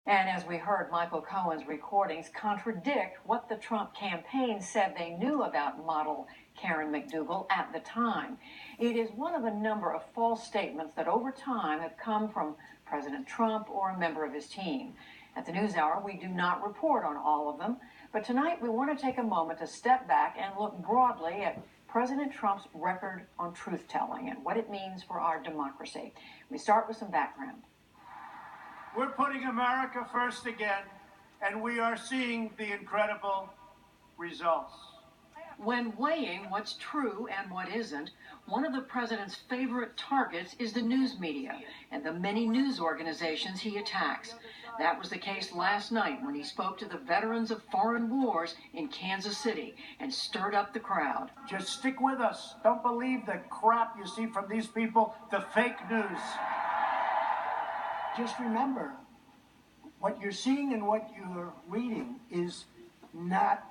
And as we heard, Michael Cohen's recordings contradict what the Trump campaign said they knew about model Karen McDougal at the time. It is one of a number of false statements that over time have come from President Trump or a member of his team. At the NewsHour, we do not report on all of them, but tonight we want to take a moment to step back and look broadly at President Trump's record on truth-telling and what it means for our democracy. We start with some background. We're putting America first again, and we are seeing the incredible results. When weighing what's true and what isn't, one of the president's favorite targets is the news media and the many news organizations he attacks. That was the case last night when he spoke to the veterans of foreign wars in Kansas City and stirred up the crowd. Just stick with us. Don't believe the crap you see from these people, the fake news. Just remember, what you're seeing and what you're reading is not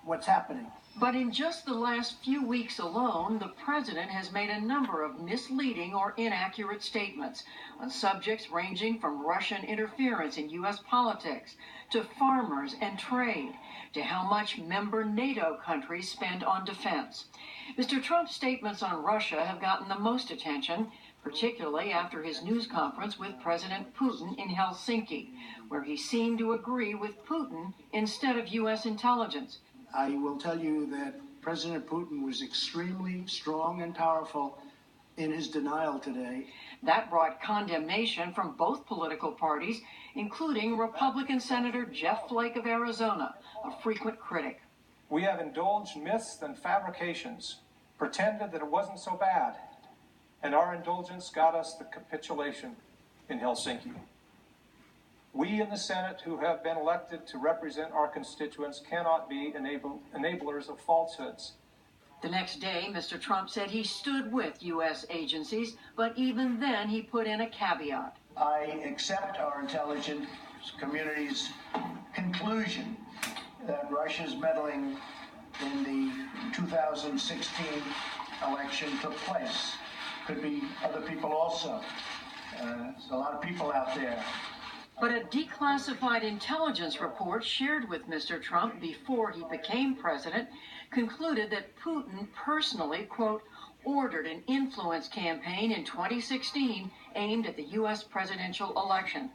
what's happening. But in just the last few weeks alone, the president has made a number of misleading or inaccurate statements on subjects ranging from Russian interference in U.S. politics to farmers and trade to how much member NATO countries spend on defense. Mr. Trump's statements on Russia have gotten the most attention, particularly after his news conference with President Putin in Helsinki, where he seemed to agree with Putin instead of U.S. intelligence. I will tell you that President Putin was extremely strong and powerful in his denial today. That brought condemnation from both political parties, including Republican Senator Jeff Flake of Arizona, a frequent critic. We have indulged myths and fabrications, pretended that it wasn't so bad, and our indulgence got us the capitulation in Helsinki. We in the Senate, who have been elected to represent our constituents, cannot be enablers of falsehoods. The next day, Mr. Trump said he stood with U.S. agencies, but even then he put in a caveat. I accept our intelligence community's conclusion that Russia's meddling in the 2016 election took place. Could be other people also. There's a lot of people out there. But a declassified intelligence report shared with Mr. Trump before he became president concluded that Putin personally, quote, ordered an influence campaign in 2016 aimed at the U.S. presidential election.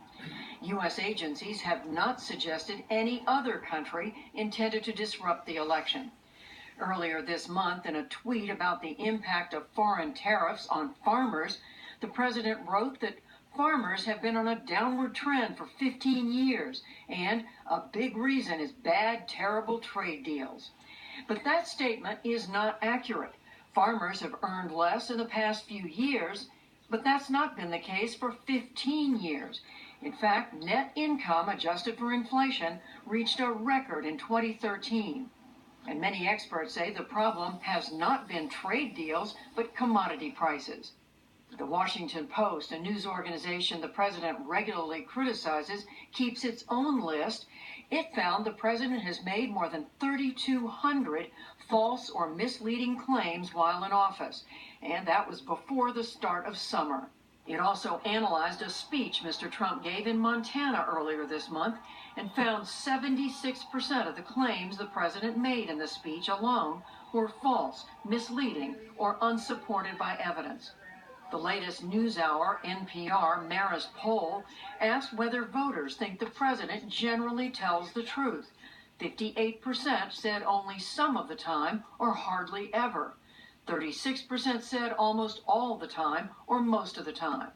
U.S. agencies have not suggested any other country intended to disrupt the election. Earlier this month, in a tweet about the impact of foreign tariffs on farmers, the president wrote that farmers have been on a downward trend for 15 years, and a big reason is bad, terrible trade deals. But that statement is not accurate. Farmers have earned less in the past few years, but that's not been the case for 15 years. In fact, net income adjusted for inflation reached a record in 2013. And many experts say the problem has not been trade deals, but commodity prices. The Washington Post, a news organization the president regularly criticizes, keeps its own list. It found the president has made more than 3,200 false or misleading claims while in office, and that was before the start of summer. It also analyzed a speech Mr. Trump gave in Montana earlier this month and found 76% of the claims the president made in the speech alone were false, misleading, or unsupported by evidence. The latest NewsHour NPR Marist poll asked whether voters think the president generally tells the truth. 58% said only some of the time or hardly ever. 36% said almost all the time or most of the time.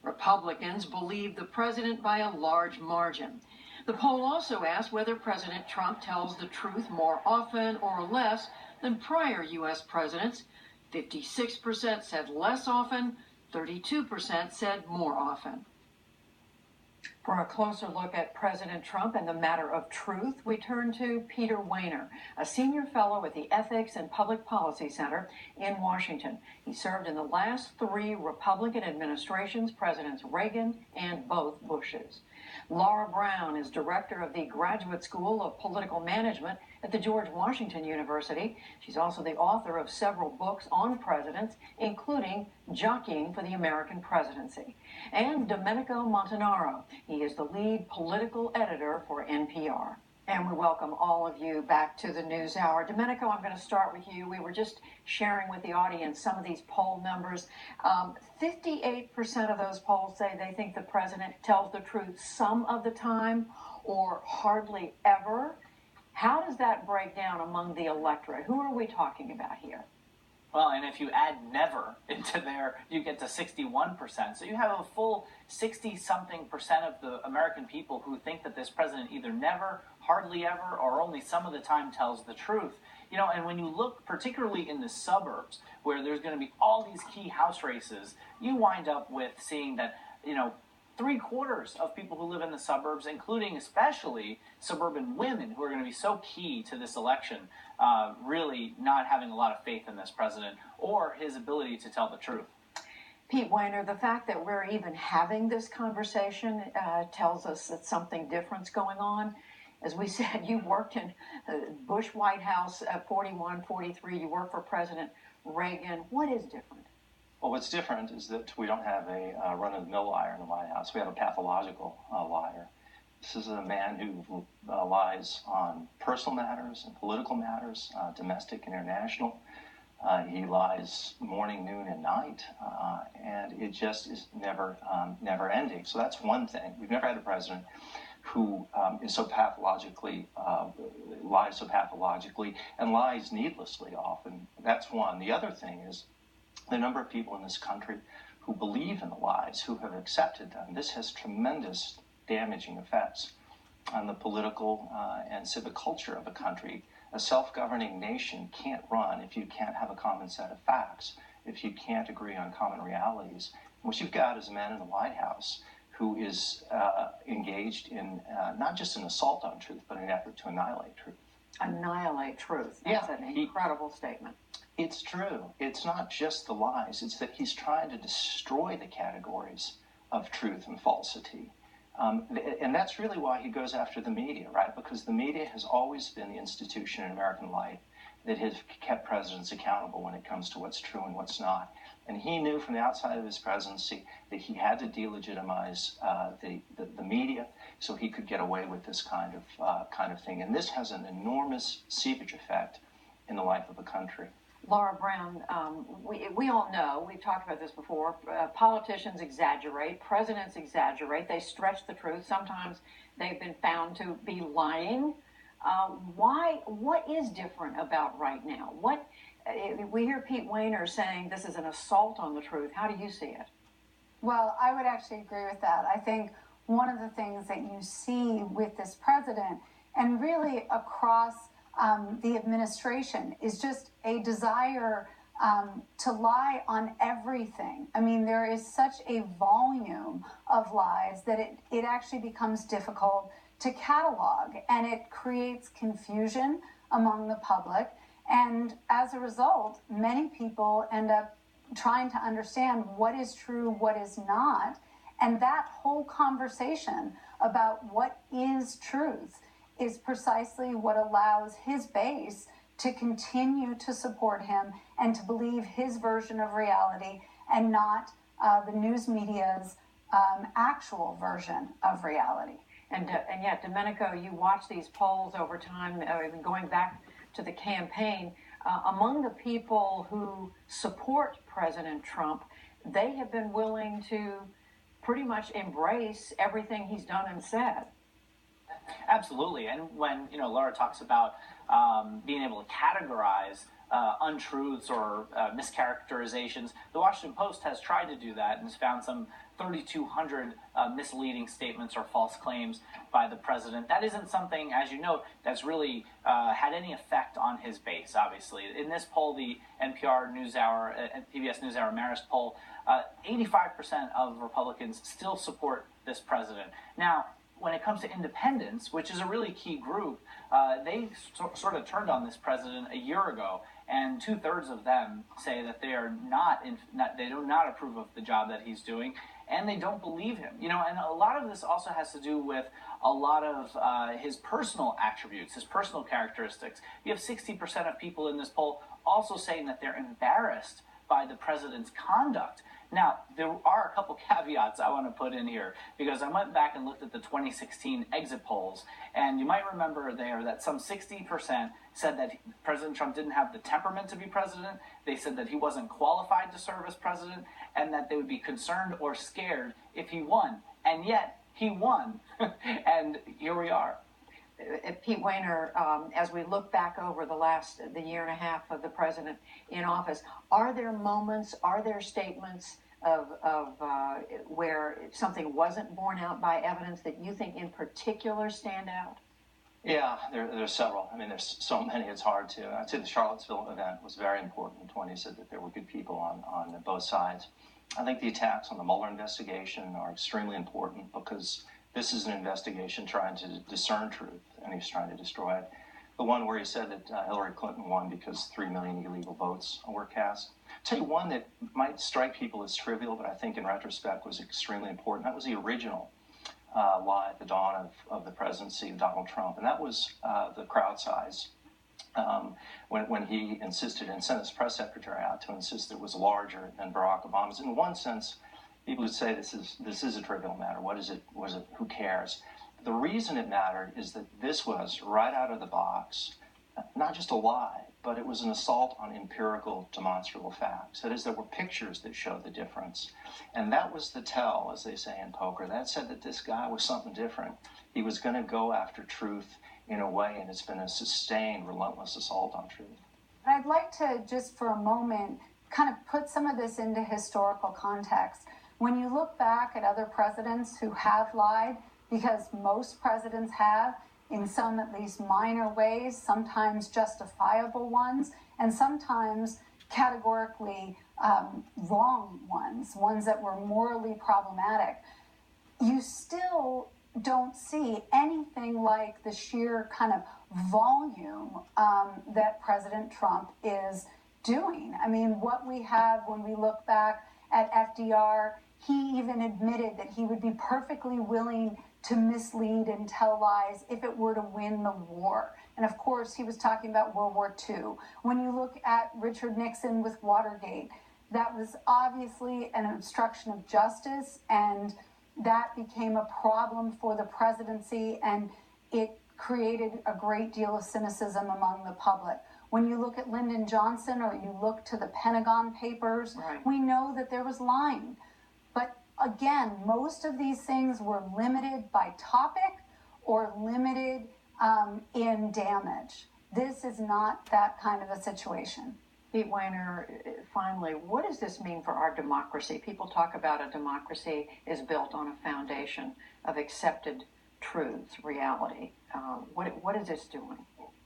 Republicans believe the president by a large margin. The poll also asked whether President Trump tells the truth more often or less than prior U.S. presidents. 56% said less often, 32% said more often. For a closer look at President Trump and the matter of truth, we turn to Peter Wehner, a senior fellow at the Ethics and Public Policy Center in Washington. He served in the last 3 Republican administrations, Presidents Reagan and both Bushes. Laura Brown is director of the Graduate School of Political Management at the George Washington University. She's also the author of several books on presidents, including Jockeying for the American Presidency. And Domenico Montanaro. He is the lead political editor for NPR. And we welcome all of you back to the NewsHour. Domenico, I'm going to start with you. We were just sharing with the audience some of these poll numbers. 58% of those polls say they think the president tells the truth some of the time or hardly ever. How does that break down among the electorate? Who are we talking about here? Well, and if you add never into there, you get to 61%. So you have a full 60-something% of the American people who think that this president either never, hardly ever, or only some of the time tells the truth. You know, and when you look particularly in the suburbs, where there's going to be all these key House races, you wind up with seeing that, you know, 3/4 of people who live in the suburbs, including especially suburban women who are going to be so key to this election, really not having a lot of faith in this president or his ability to tell the truth. Pete Weiner, the fact that we're even having this conversation tells us that something different's going on. As we said, you worked in Bush White House at 41, 43. You worked for President Reagan. What is different? Well, what's different is that we don't have a run-of-the-mill liar in the White House. We have a pathological liar. This is a man who lies on personal matters and political matters, domestic and international. He lies morning, noon, and night, and it just is never ending. So that's one thing. We've never had a president who is so pathologically, lies so pathologically and lies needlessly often. That's one. The other thing is the number of people in this country who believe in the lies, who have accepted them. This has tremendous damaging effects on the political and civic culture of a country. A self-governing nation can't run if you can't have a common set of facts, if you can't agree on common realities. What you've got is a man in the White House who is engaged in not just an assault on truth, but an effort to annihilate truth. Annihilate truth. That's an incredible statement. It's true. It's not just the lies. It's that he's trying to destroy the categories of truth and falsity. And that's really why he goes after the media, right? Because the media has always been the institution in American life that has kept presidents accountable when it comes to what's true and what's not. And he knew from the outside of his presidency that he had to delegitimize the media so he could get away with this kind of thing. And this has an enormous seepage effect in the life of a country. Laura Brown, we all know, we've talked about this before, politicians exaggerate, presidents exaggerate, they stretch the truth. Sometimes they've been found to be lying. What is different about right now? We hear Pete Weiner saying this is an assault on the truth. How do you see it? Well, I would actually agree with that. I think one of the things that you see with this president and really across the administration is just a desire to lie on everything. I mean, there is such a volume of lies that it actually becomes difficult to catalog, and it creates confusion among the public. And as a result, many people end up trying to understand what is true, what is not. And that whole conversation about what is truth is precisely what allows his base to continue to support him and to believe his version of reality and not the news media's actual version of reality. And yet, Domenico, you watch these polls over time, even going back to the campaign, among the people who support President Trump, they have been willing to pretty much embrace everything he's done and said. Absolutely. And when, Laura talks about being able to categorize untruths or mischaracterizations, the Washington Post has tried to do that and has found some 3,200 misleading statements or false claims by the president. That isn't something, as you note, that's really had any effect on his base, obviously. In this poll, the NPR NewsHour, PBS Newshour Marist poll, 85% of Republicans still support this president. Now, when it comes to independents, which is a really key group, they sort of turned on this president a year ago, and 2/3 of them say that they are they do not approve of the job that he's doing, and they don't believe him. You know, and a lot of this also has to do with a lot of his personal attributes, his personal characteristics. You have 60% of people in this poll also saying that they're embarrassed by the president's conduct. Now, there are a couple caveats I want to put in here, because I went back and looked at the 2016 exit polls, and you might remember there that some 60% said that President Trump didn't have the temperament to be president. They said that he wasn't qualified to serve as president, and that they would be concerned or scared if he won. And yet, he won. And here we are. Pete Wehner, as we look back over the year and a half of the president in office, are there moments, are there statements of where something wasn't borne out by evidence that you think in particular stand out? Yeah, there's several. I mean, there's so many, it's hard to. I'd say the Charlottesville event was very important when he said that there were good people on both sides. I think the attacks on the Mueller investigation are extremely important, because this is an investigation trying to discern truth, and he's trying to destroy it. The one where he said that Hillary Clinton won because 3 million illegal votes were cast. I'll tell you one that might strike people as trivial, but I think in retrospect was extremely important. That was the original lie at the dawn of the presidency of Donald Trump, and that was the crowd size. When he insisted and sent his press secretary out to insist that it was larger than Barack Obama's. In one sense, people would say this is a trivial matter. What is it? Who cares? The reason it mattered is that this was right out of the box, not just a lie, but it was an assault on empirical, demonstrable facts. That is, there were pictures that showed the difference. And that was the tell, as they say in poker. That said that this guy was something different. He was going to go after truth in a way, and it's been a sustained, relentless assault on truth. I'd like to just for a moment kind of put some of this into historical context. When you look back at other presidents who have lied, because most presidents have, in some at least minor ways, sometimes justifiable ones, and sometimes categorically wrong ones that were morally problematic, you still don't see anything like the sheer kind of volume that President Trump is doing. I mean, what we have when we look back at FDR, he even admitted that he would be perfectly willing to mislead and tell lies if it were to win the war. And of course, he was talking about World War II. When you look at Richard Nixon with Watergate, that was obviously an obstruction of justice, and that became a problem for the presidency, and it created a great deal of cynicism among the public. When you look at Lyndon Johnson, or you look to the Pentagon Papers, right, we know that there was lying. But again, most of these things were limited by topic or limited in damage. This is not that kind of a situation. Pete Wehner, finally, what does this mean for our democracy? People talk about a democracy is built on a foundation of accepted truths, reality. What is this doing?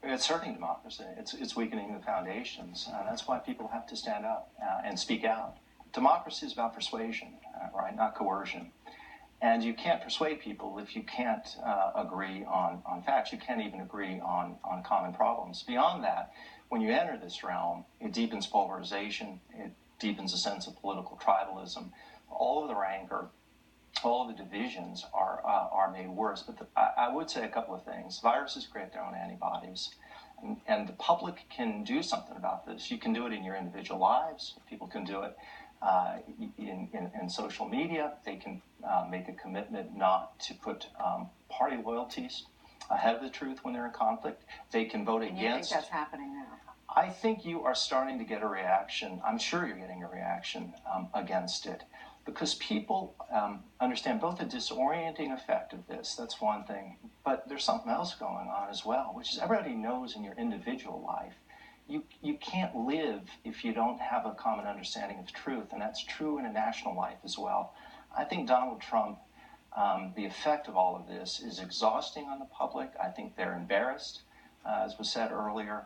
It's hurting democracy. It's weakening the foundations. That's why people have to stand up and speak out. Democracy is about persuasion, right? Not coercion. And you can't persuade people if you can't agree on facts. You can't even agree on common problems. Beyond that, when you enter this realm, it deepens polarization. It deepens a sense of political tribalism. All of the rancor, all of the divisions are made worse. But I would say a couple of things. Viruses create their own antibodies. And the public can do something about this. You can do it in your individual lives. People can do it in social media. They can make a commitment not to put party loyalties ahead of the truth when they're in conflict. They can vote against. You think that's happening now? I think you are starting to get a reaction. I'm sure you're getting a reaction against it, because people understand both the disorienting effect of this. That's one thing. But there's something else going on as well, which is everybody knows in your individual life, you can't live if you don't have a common understanding of truth, and that's true in a national life as well. I think Donald Trump, the effect of all of this is exhausting on the public. I think they're embarrassed, as was said earlier,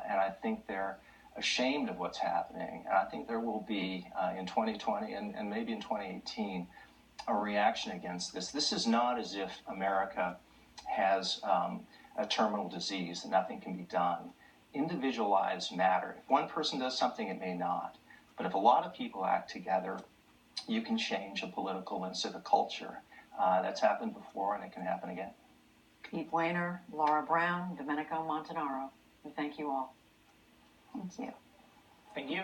and I think they're ashamed of what's happening. And I think there will be, in 2020 and maybe in 2018, a reaction against this. This is not as if America has a terminal disease and nothing can be done. Individual lives matter. If one person does something, it may not. But if a lot of people act together, you can change a political and civic culture. That's happened before, and it can happen again. Pete Wehner, Laura Brown, Domenico Montanaro. We thank you all. Thank you. Thank you.